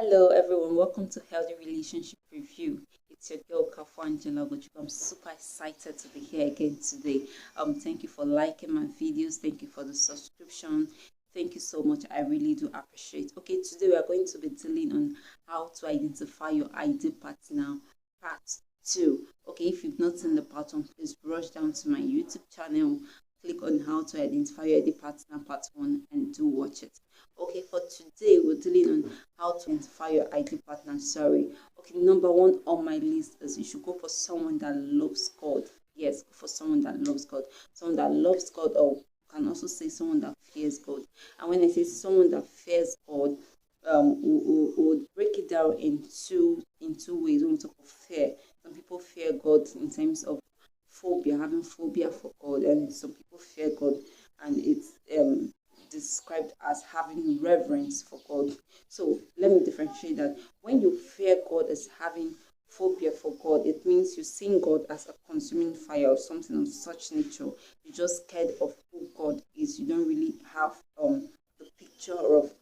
Hello everyone, welcome to Healthy Relationship Review. It's your girl Kafu Angela Gochuk. I'm super excited to be here again today. Thank you for liking my videos. Thank you for the subscription. Thank you so much. I really do appreciate. Okay, today we are going to be dealing on how to identify your ideal partner, part 2. Okay, if you've not seen the part 1, please rush down to my YouTube channel, click on how to identify your ideal partner, part 1, and do watch it. Okay, for today we're dealing on how to identify your ideal partner. Sorry. Okay, number 1 on my list is you should go for someone that loves God. Yes, go for someone that loves God. Someone that loves God, or you can also say someone that fears God. And when I say someone that fears God, we'll break it down in two ways. When we talk of fear, some people fear God in terms of phobia, having phobia for God, and some people fear God, and it's described as having reverence for God. So let me differentiate that. When you fear God as having phobia for God, it means you see God as a consuming fire or something of such nature. You're just scared of who God is. You don't really have the picture of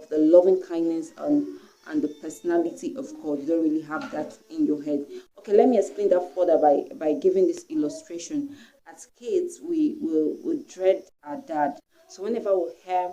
the loving kindness and the personality of God. You don't really have that in your head. Okay, let me explain that further by giving this illustration. As kids, we dread our dad. So whenever we hear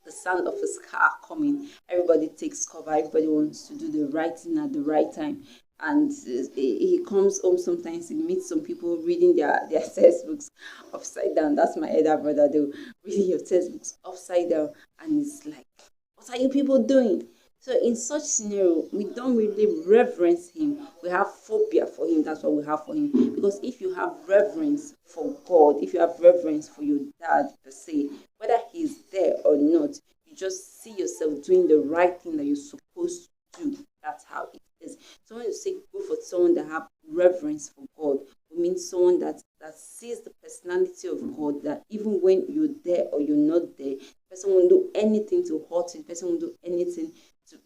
the sound of his car coming, everybody takes cover. Everybody wants to do the right thing at the right time. And he comes home sometimes, he meets some people reading their textbooks upside down. That's my elder brother. They'll reading your textbooks upside down. And it's like, what are you people doing? So in such scenario, we don't really reverence him. We have phobia for him. That's what we have for him. Because if you have reverence for God, if you have reverence for your dad per se, whether he's there or not, you just see yourself doing the right thing that you're supposed to do. That's how it is. So when you say go for someone that have reverence for God, it means someone that sees the personality of God, that even when you're there or you're not there, the person won't do anything to hurt you. The person won't do anything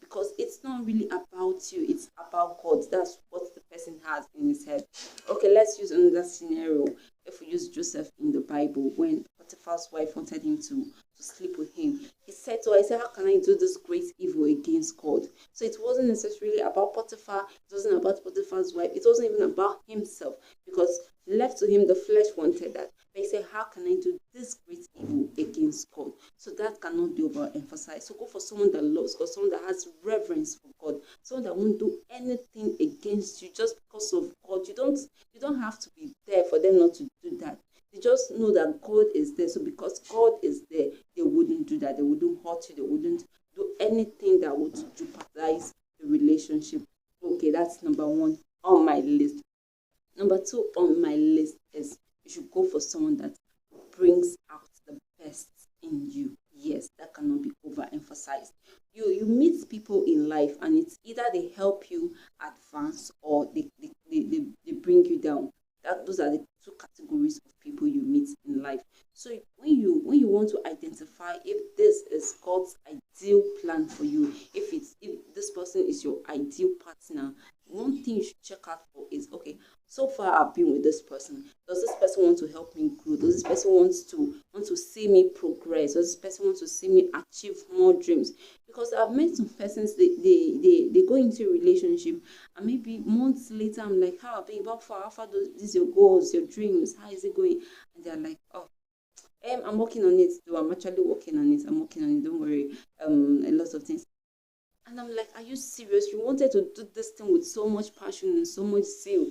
because it's not really about you, it's about God. That's what the person has in his head. Okay, let's use another scenario. If we use Joseph in the Bible, when Potiphar's wife wanted him to sleep with him, he said to her, how can I do this great evil against God? So it wasn't necessarily about Potiphar, it wasn't about Potiphar's wife, it wasn't even about himself, because left to him, the flesh wanted that. But he said, how can I do this great evil against God? So that cannot be overemphasized. So go for someone that loves God, someone that has reverence for God, someone that won't do anything against you just because of God. You don't have to be there for them not to do that. They just know that God is there. So because God is there, they wouldn't do that. They wouldn't hurt you. They wouldn't do anything that would jeopardize the relationship. Okay, that's number 1 on my list. Number 2 on my list is you should go for someone that brings out the best in you. Yes, that cannot be overemphasized. You meet people in life, and it's either they help you advance or they bring you down. Those are the 2 categories of people you meet in life. So when you want to identify if this is God's ideal plan for you, if this person is your ideal partner, one thing you should check out for is, okay, so far I've been with this person. Does this person want to help me grow? Does this person want to see me progress? Does this person want to see me achieve more dreams? Because I've met some persons, they go into a relationship, and maybe months later I'm like, how far these your goals, your dreams, how is it going? And they're like, oh, I'm working on it though. I'm actually working on it. I'm working on it. Don't worry. A lot of things. And I'm like, are you serious? You wanted to do this thing with so much passion and so much zeal.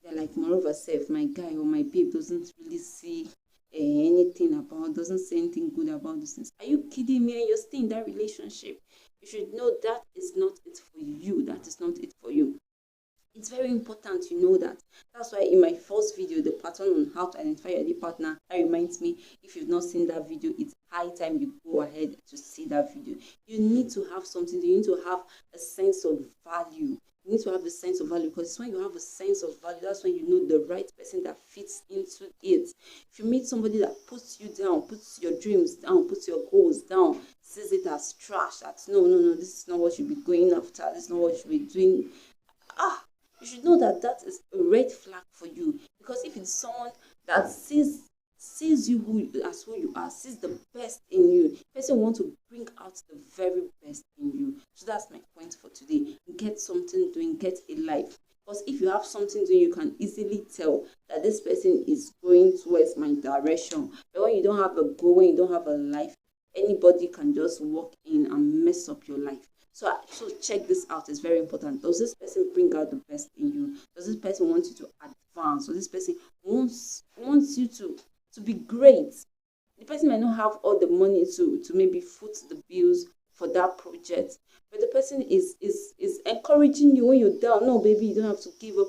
They're like, moreover, self, my guy or my babe doesn't really see anything about, doesn't say anything good about these things. Are you kidding me? And you're still in that relationship. You should know that is not it for you. That is not it for you. It's very important you know that. That's why in my first video, the pattern on how to identify your partner, that reminds me, if you've not seen that video, it's high time you go ahead to see that video. You need to have something. You need to have a sense of value. You need to have a sense of value, because it's when you have a sense of value, that's when you know the right person that fits into it. If you meet somebody that puts you down, puts your dreams down, puts your goals down, sees it as trash, that no, this is not what you'll be going after, this is not what you'll be doing, you should know that that is a red flag for you. Because if it's someone that sees sees you as who you are, sees the best in you. The person wants to bring out the very best in you. So that's my point for today. Get something doing, get a life. Because if you have something doing, you can easily tell that this person is going towards my direction. But when you don't have a goal, when you don't have a life, anybody can just walk in and mess up your life. So check this out. It's very important. Does this person bring out the best in you? Does this person want you to advance? Does this person wants you to be great? The person might not have all the money to maybe foot the bills for that project, but the person is encouraging you when you're down. No, baby, you don't have to give up.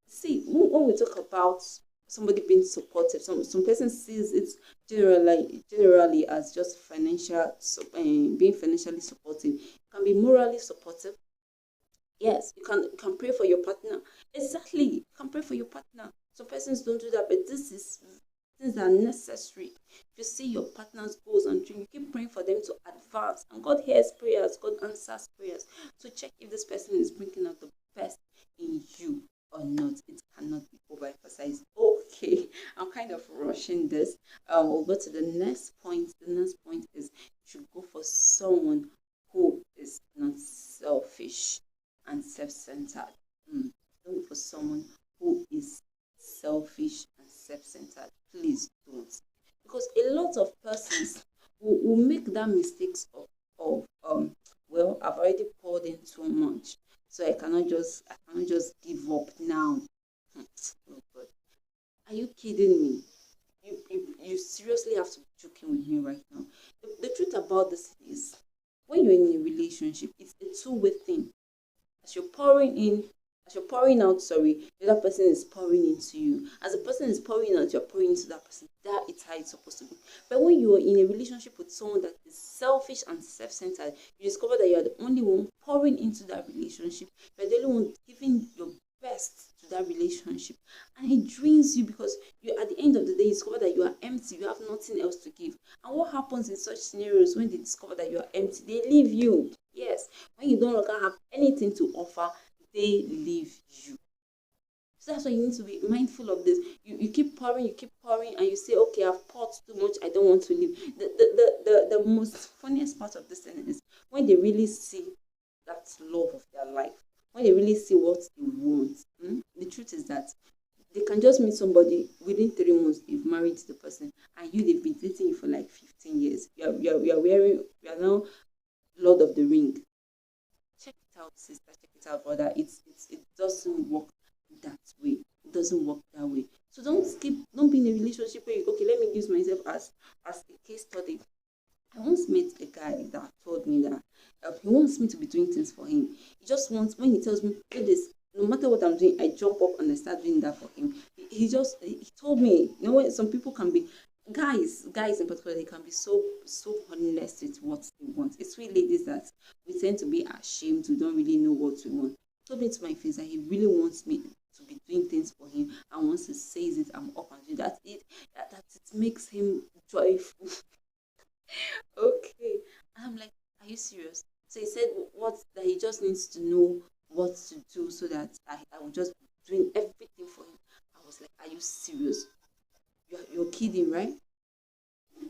See, when we talk about somebody being supportive, some person sees it generally as just being financially supportive. It can be morally supportive. Yes, you can pray for your partner. Exactly, you can pray for your partner. Some persons don't do that, but things are necessary. If you see your partner's goals and dreams, you keep praying for them to advance. And God hears prayers, God answers prayers. So check if this person is bringing out the best in you or not. It cannot be overemphasized. Okay, I'm kind of rushing this. We'll go to the next point. The next point is you should go for someone who is not selfish and self-centered. Don't go for someone who is selfish and self-centered. Please don't, because a lot of persons will make that mistakes of well, I've already poured in too much, so I cannot just give up now. Oh God, are you kidding me? You seriously have to be joking with me right now. The truth about this is, when you're in a relationship, it's a two-way thing. As you're pouring in, as you're pouring out, sorry, the other person is pouring into you. As the person is pouring out, you're pouring into that person. That is how it's supposed to be. But when you're in a relationship with someone that is selfish and self-centered, you discover that you're the only one pouring into that relationship. You're the only one giving your best to that relationship. And it drains you, because you, at the end of the day, you discover that you are empty. You have nothing else to give. And what happens in such scenarios when they discover that you are empty? They leave you. Yes, when you don't longer have anything to offer, they leave you. So that's why you need to be mindful of this. You keep pouring, and you say, okay, I've poured too much, I don't want to leave. The most funniest part of this thing is when they really see that love of their life, when they really see what they want. The truth is that they can just meet somebody within 3 months, they've married the person, and they've been dating you for like 15 years. You are now Lord of the Ring. Check it out, sister. Check it out, brother. It doesn't work that way. It doesn't work that way. So don't be in a relationship where okay, let me use myself as a case study. I once met a guy that told me that he wants me to be doing things for him. He just wants, when he tells me, do this, no matter what I'm doing, I jump up and I start doing that for him. He told me, when some people can be, guys in particular, they can be so honest with what they want. It's we ladies that we tend to be ashamed. We don't really know what we want. He told me to my face that he really wants me to be doing things for him, and once he says it, I'm up and doing that. That it makes him joyful. Okay. And I'm like, are you serious? So he said what, that he just needs to know what to do so that I will just be doing everything for him. I was like, are you serious? You're kidding, right?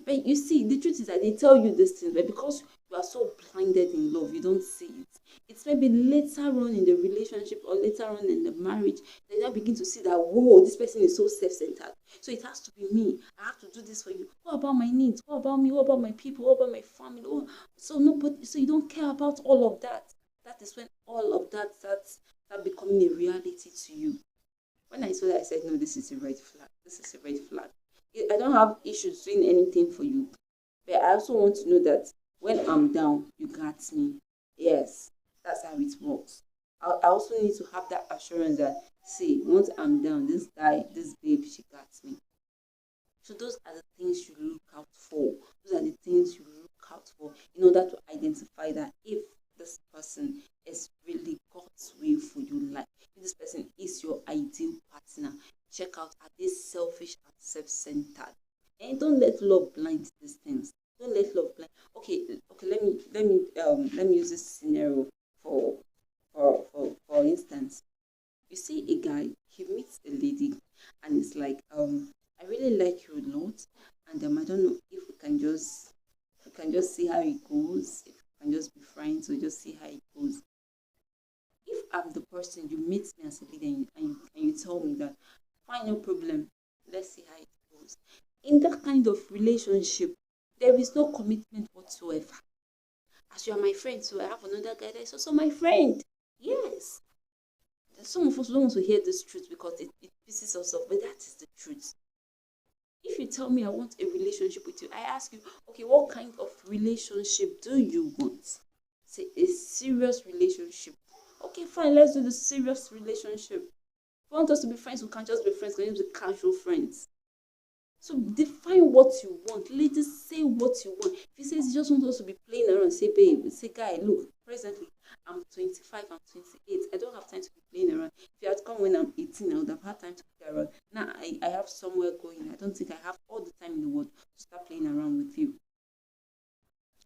But you see, the truth is that they tell you these things, but because you are so blinded in love, you don't see it. It's maybe later on in the relationship or later on in the marriage that you now begin to see that, whoa, this person is so self-centered. So it has to be me. I have to do this for you. What about my needs? What about me? What about my people? What about my family? Oh, so you don't care about all of that. That is when all of that starts becoming a reality to you. When I saw that, I said, no, this is a red flag. This is a red flag. I don't have issues doing anything for you. But I also want to know that when I'm down, you got me. Yes, that's how it works. I also need to have that assurance that, see, once I'm down, this guy, this babe, she got me. So those are the things you look out for. Those are the things you look out for in order to identify that if this person is really God's will for your life, if this person is your ideal partner, check out, are they selfish and self-centered? And don't let love blind these things. Don't let love blind. Okay. Let me use this scenario for instance. You see a guy, he meets a lady, and it's like, I really really like you a lot, and I don't know if we can just see how it goes. If we can just be friends, so just see how it goes. If I'm the person you meet me as a leader and you tell me that, fine, no problem, let's see how it goes. In that kind of relationship, there is no commitment whatsoever. As you are my friend, so I have another guy that is also my friend. Yes. Some of us don't want to hear this truth because it pisses us off, but that is the truth. If you tell me I want a relationship with you, I ask you, okay, what kind of relationship do you want? Say a serious relationship. Okay, fine, let's do the serious relationship. If you want us to be friends, we can't just be friends, we can just be casual friends. So define what you want. Ladies, say what you want. If he says he just wants us to be playing around, say, babe, say, guy, look, presently, I'm 25, I'm 28. I don't have time to be playing around. If you had come when I'm 18, I would have had time to play around. Now I have somewhere going. I don't think I have all the time in the world to start playing around with you.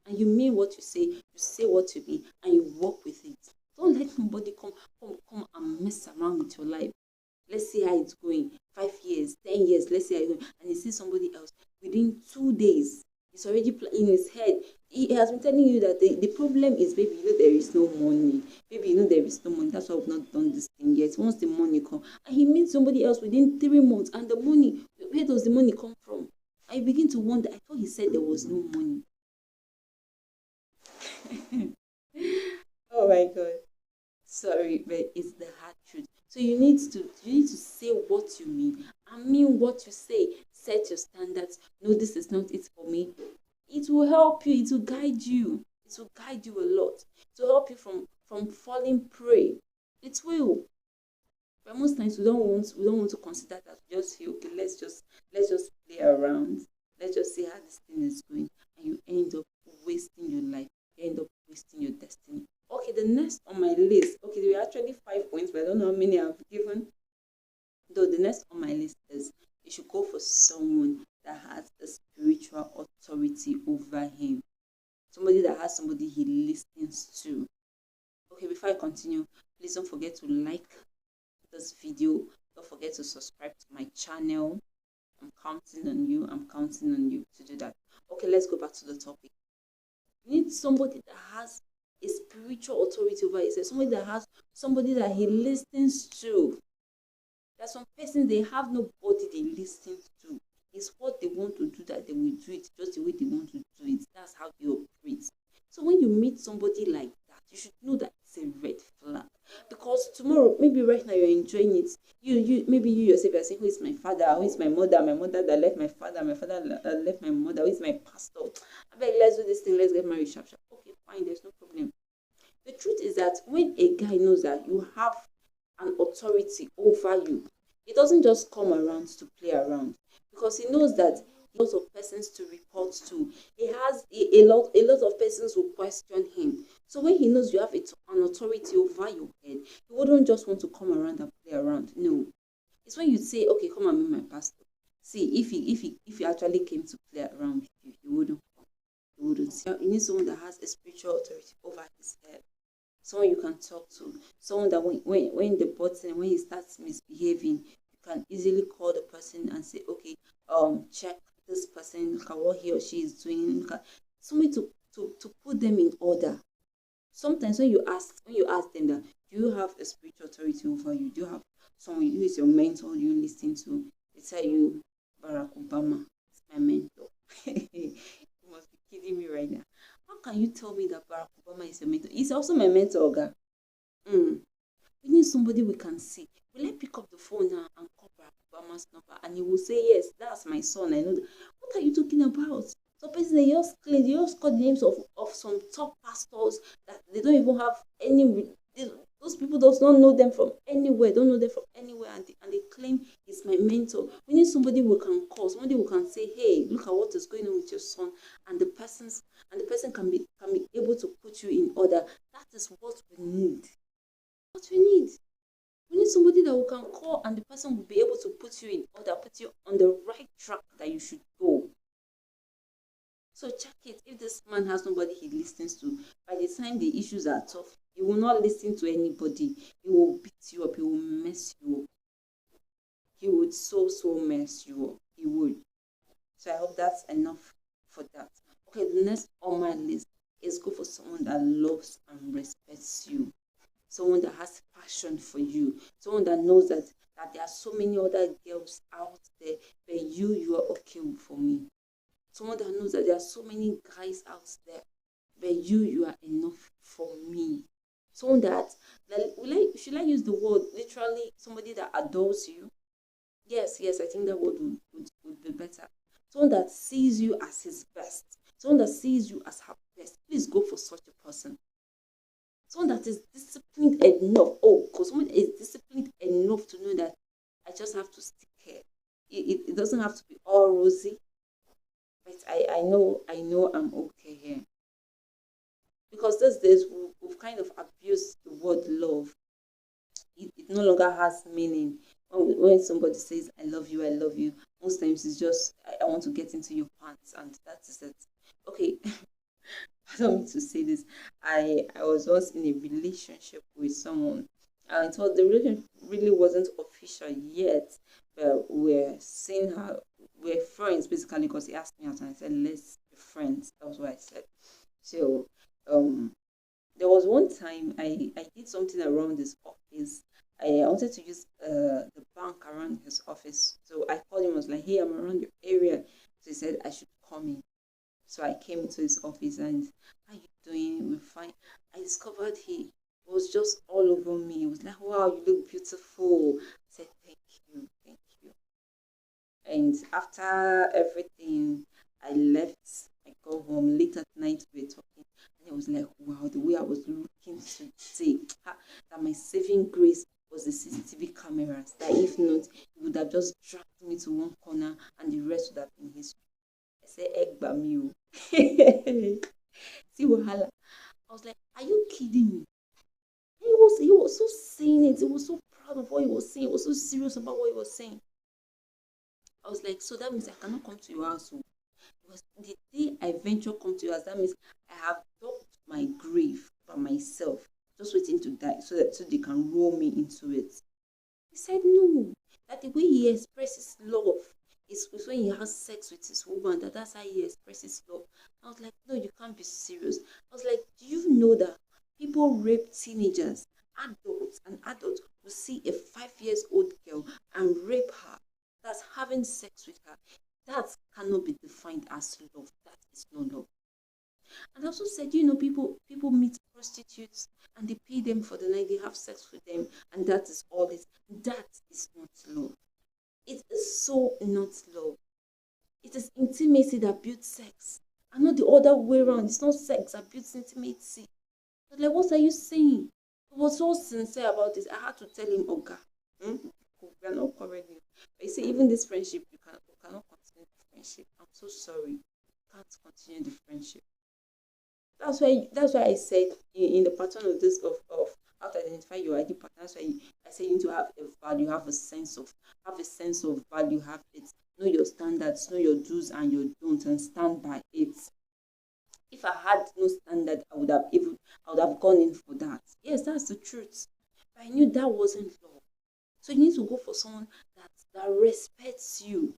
And you mean what you say what you mean, and you work with it. Don't let nobody come and mess around with your life. Let's see how it's going. 5 years, 10 years, let's see how it's going. And you see somebody else within 2 days. It's already in his head. He has been telling you that the problem is, baby, there is no money. Baby, there is no money. That's why I've not done this thing yet. Once the money comes, and he meets somebody else within 3 months, and the money, where does the money come from? I begin to wonder. I thought he said there was no money. Oh my God. Sorry, but it's the hard truth. So you need to say what you mean. I mean what you say. Set your standards. No, this is not it for me. It will help you. It will guide you. It will guide you a lot. It will help you from falling prey. It will. But most times we don't want to consider that. We just feel, okay, let's just play around. Let's just see how this thing is going, and you end up wasting your life. You end up wasting your destiny. Okay, the next on my list. Okay, there were actually 5 points, but I don't know how many I've given. Though the next on my list is you should go for someone that has a spiritual authority over him. Somebody that has somebody he listens to. Okay, before I continue, please don't forget to like this video. Don't forget to subscribe to my channel. I'm counting on you. I'm counting on you to do that. Okay, let's go back to the topic. You need somebody that has a spiritual authority over himself. Somebody that he listens to. There's some persons, they have nobody they listen to. It's what they want to do that they will do it just the way they want to do it. That's how they operate. So when you meet somebody like that, you should know that it's a red flag. Because tomorrow, maybe right now you're enjoying it. Maybe you yourself are saying, who is my father? Who is my mother? My mother that left my father that left my mother. Who is my pastor? I beg, let's do this thing. Let's get married sharp. Okay, fine. There's no problem. The truth is that when a guy knows that you have an authority over you, he doesn't just come around to play around, because he knows that lots of persons to report to. He has a lot of persons who question him. So when he knows you have an authority over your head, he wouldn't just want to come around and play around. No, it's when you say, okay, come and meet my pastor. See, if he actually came to play around with you, he wouldn't come. He wouldn't. You need someone that has a spiritual authority over his head. Someone you can talk to, someone that when he starts misbehaving, you can easily call the person and say, okay, check this person, look at what he or she is doing, look at somebody to put them in order. Sometimes when you ask them that, do you have a spiritual authority over you? Do you have someone who is your mentor you listen to? They tell you, Barack Obama is my mentor. You must be kidding me right now. How can you tell me that Barack Obama is your mentor? He's also my mentor, Oga. We need somebody we can see. Will I pick up the phone now and call Barack Obama's number? And he will say, yes, that's my son. I know that. What are you talking about? So basically, they just call the names of some top pastors that they don't even have any. Those people does not know them from anywhere. And they claim he's my mentor. We need somebody we can call, somebody who can say, hey, look at what is going on with your son, and the person can be able to put you in order. That is what we need. We need somebody that we can call, and the person will be able to put you in order, put you on the right track that you should go. So check it. If this man has nobody he listens to, by the time the issues are tough, he will not listen to anybody. He will beat you up. He will mess you up. He would so mess you up. He he would. So I hope that's enough for that. Okay, the next on my list is go for someone that loves and respects you. Someone that has passion for you. Someone that knows that there are so many other girls out there, but you are okay for me. Someone that knows that there are so many guys out there, but you are enough for me. Someone that should I use the word literally somebody that adores you? Yes, I think that word would be better. Someone that sees you as his best. Someone that sees you as her best. Please go for such a person. Someone that is disciplined enough. Oh, because someone is disciplined enough to know that I just have to stick here. It doesn't have to be all rosy, but I know I'm okay here. Because these days we've kind of abused the word love. It no longer has meaning. When somebody says I love you, most times it's just I want to get into your pants and that is it. Okay, I don't mean to say this. I was once in a relationship with someone, and it was the relationship really wasn't official yet, but we're seeing her. We're friends basically because he asked me out and I said let's be friends. That was what I said. So um there was one time I did something around his office. I wanted to use the bank around his office. So I called him, I was like, hey, I'm around your area. So he said I should come in. So I came into his office and how you doing? We're fine. I discovered he was just all over me. He was like, wow, you look beautiful. I said, thank you, thank you. And after everything, I left. I go home late at night. We were talking, and I was like, "Wow, the way I was looking today, that my saving grace was the CCTV cameras. That if not, he would have just dragged me to one corner, and the rest would have been history." I said, "Egg bamiu." See wahala. I was like, "Are you kidding me?" He was so saying it. He was so proud of what he was saying. He was so serious about what he was saying. I was like, so that means I cannot come to your house. Oh. Because the day I venture come to your house, that means I have dug my grave by myself, just waiting to die so they can roll me into it. He said no. That the way he expresses love is when he has sex with his woman, that's how he expresses love. I was like, no, you can't be serious. I was like, do you know that people rape teenagers, adults, and adults will see a 5 years old girl and rape her? That's having sex with her. That cannot be defined as love. That is no love. And I also said, people meet prostitutes and they pay them for the night, they have sex with them, and that is all it. That is not love. It is so not love. It is intimacy that builds sex. And not the other way around. It's not sex that builds intimacy. But like, what are you saying? He was so sincere about this. I had to tell him, Oga, we are not currently. But you see, even this friendship, we cannot continue the friendship. I'm so sorry. We can't continue the friendship. That's why I said in the pattern of this of how to identify your ID pattern. That's why I say you need to have a value, have a sense of value, have it, know your standards, know your do's and your don'ts, and stand by it. If I had no standard, I would have gone in for that. Yes, that's the truth. But I knew that wasn't love. So you need to go for someone that respects you.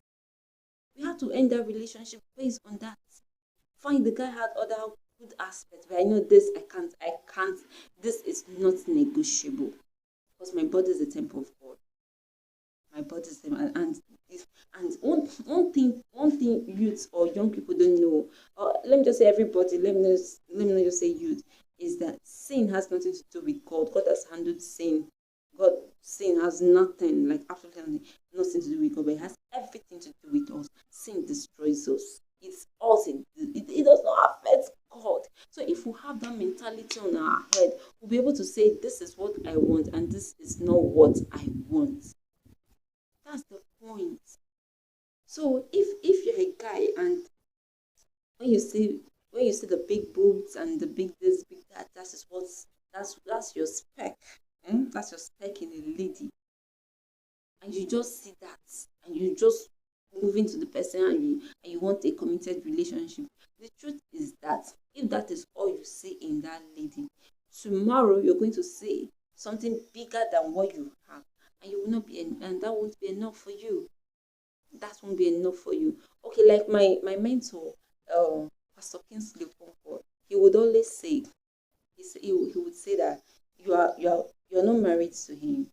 We have to end that relationship based on that. Fine, the guy had other good aspects, but I know this, I can't, this is not negotiable. Because my body is the temple of God. My body is the and one thing youths or young people don't know, or let me just say everybody, let me not just say youth, is that sin has nothing to do with God. God has handled sin. Sin has nothing, like absolutely nothing to do with God, but it has everything to do with us. Sin destroys us. It's us. It does not affect God. So if we have that mentality on our head, we'll be able to say, this is what I want and this is not what I want. That's the point. So if you're a guy and when you see the big boobs and the big this, big that, that's your spec. That's your spec in a lady. And you just see that and you just move into the person and you want a committed relationship. The truth is that if that is all you see in that lady, tomorrow you're going to see something bigger than what you have, and you will not be, and that won't be enough for you. that won't be enough for you. Okay, like my mentor, Pastor Kingsley Okonkwo, he would always say, he would say that you're not married to him,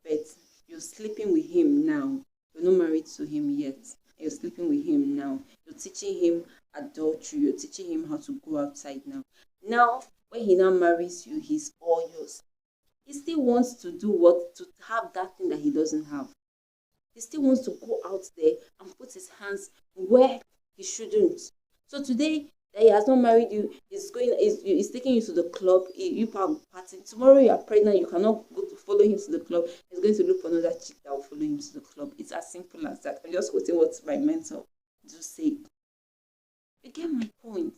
but you're sleeping with him now. You're not married to him yet. You're sleeping with him now. You're teaching him adultery. You're teaching him how to go outside now. Now, when he now marries you, he's all yours. He still wants to do what? To have that thing that he doesn't have. He still wants to go out there and put his hands where he shouldn't. So today that he has not married you, he's taking you to the club, you are partying. Tomorrow you are pregnant, you cannot go to follow him to the club. He's going to look for another chick that will follow him to the club. It's as simple as that. I'm just quoting what my mentor do say. You get my point.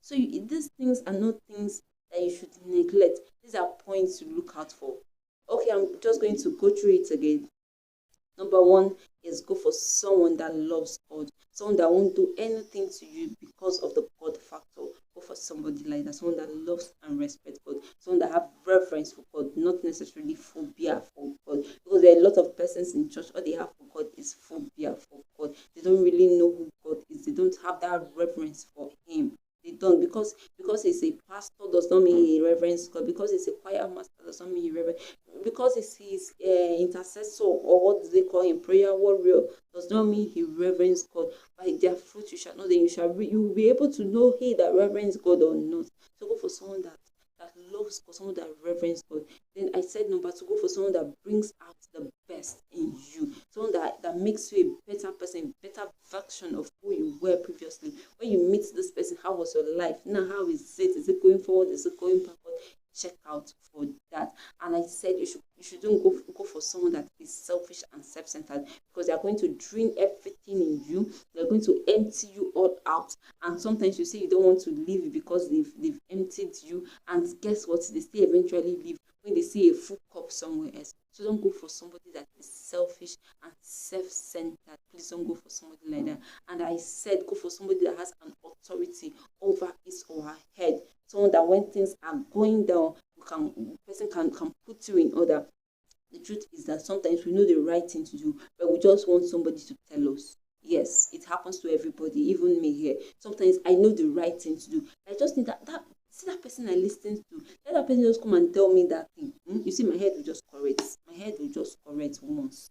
So these things are not things that you should neglect. These are points to look out for. Okay, I'm just going to go through it again. Number one is go for someone that loves God, someone that won't do anything to you because of the God factor. Go for somebody like that, someone that loves and respects God, someone that have reverence for God, not necessarily phobia for God. Because there are a lot of persons in church, all they have for God is phobia for God. They don't really know who God is. They don't have that reverence for Him. They don't, because he's a pastor does not mean he reverence God. Because he's a choir master does not mean he reverence. Because he's his intercessor, or what do they call him, prayer warrior, does not mean he reverence God. By their fruit you shall know them. You will be able to know he that reverence God or not. So go for someone that loves God, someone that reverence God. Then I said number two, go for someone that brings out the best in you, someone that makes you a better person, a better version of who you were previously. When you meet this person, how was your life? Now, how is it? Is it going forward? Is it going backward? Check out for that. And I said you shouldn't go for someone that is selfish and self-centered, because they are going to drain everything in you. They're going to empty you all out. And sometimes you say you don't want to leave because they've emptied you, and guess what? They still eventually leave when they see a full cup somewhere else. So don't go for somebody that is selfish and self-centered. Please don't go for somebody like that. And I said go for somebody that has an authority over his or her head. Someone that when things are going down, the person can put you in order. The truth is that sometimes we know the right thing to do, but we just want somebody to tell us. Yes, it happens to everybody, even me here. Sometimes I know the right thing to do. I just need see that person I listen to. Let that person just come and tell me that thing. You see, my head will just correct. My head will just correct once.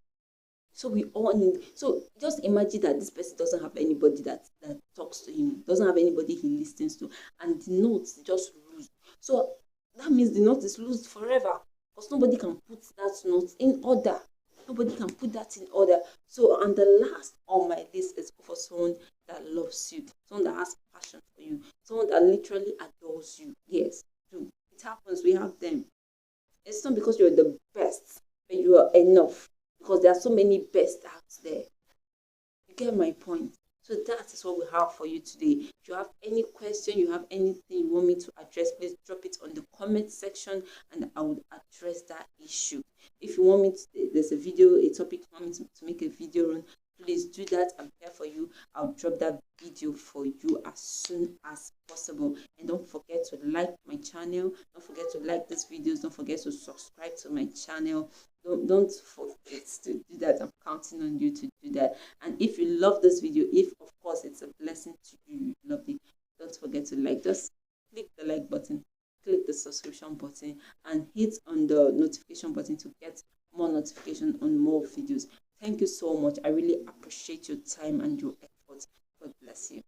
So we all need. So just imagine that this person doesn't have anybody that talks to him, doesn't have anybody he listens to, and the notes just lose. So that means the note is lost forever, because nobody can put that note in order. Nobody can put that in order. So, and the last on my list is for someone that loves you, someone that has passion for you, someone that literally adores you. Yes, do. It happens. We have them. It's not because you're the best, but you are enough. Because there are so many best out there. You get my point? So that is what we have for you today. If you have any question, you have anything you want me to address, please drop it on the comment section and I will address that issue. If you want me to, there's a video, a topic you want me to make a video on, please do that. I'm here for you. I'll drop that video for you as soon as possible. And don't forget to like my channel. Don't forget to like these videos. Don't forget to subscribe to my channel. Don't forget to do that. I'm counting on you to do that. And if you love this video, if of course it's a blessing to you, you love it, don't forget to like. Just click the like button, click the subscription button, and hit on the notification button to get more notification on more videos. Thank you so much. I really appreciate your time and your effort. God bless you.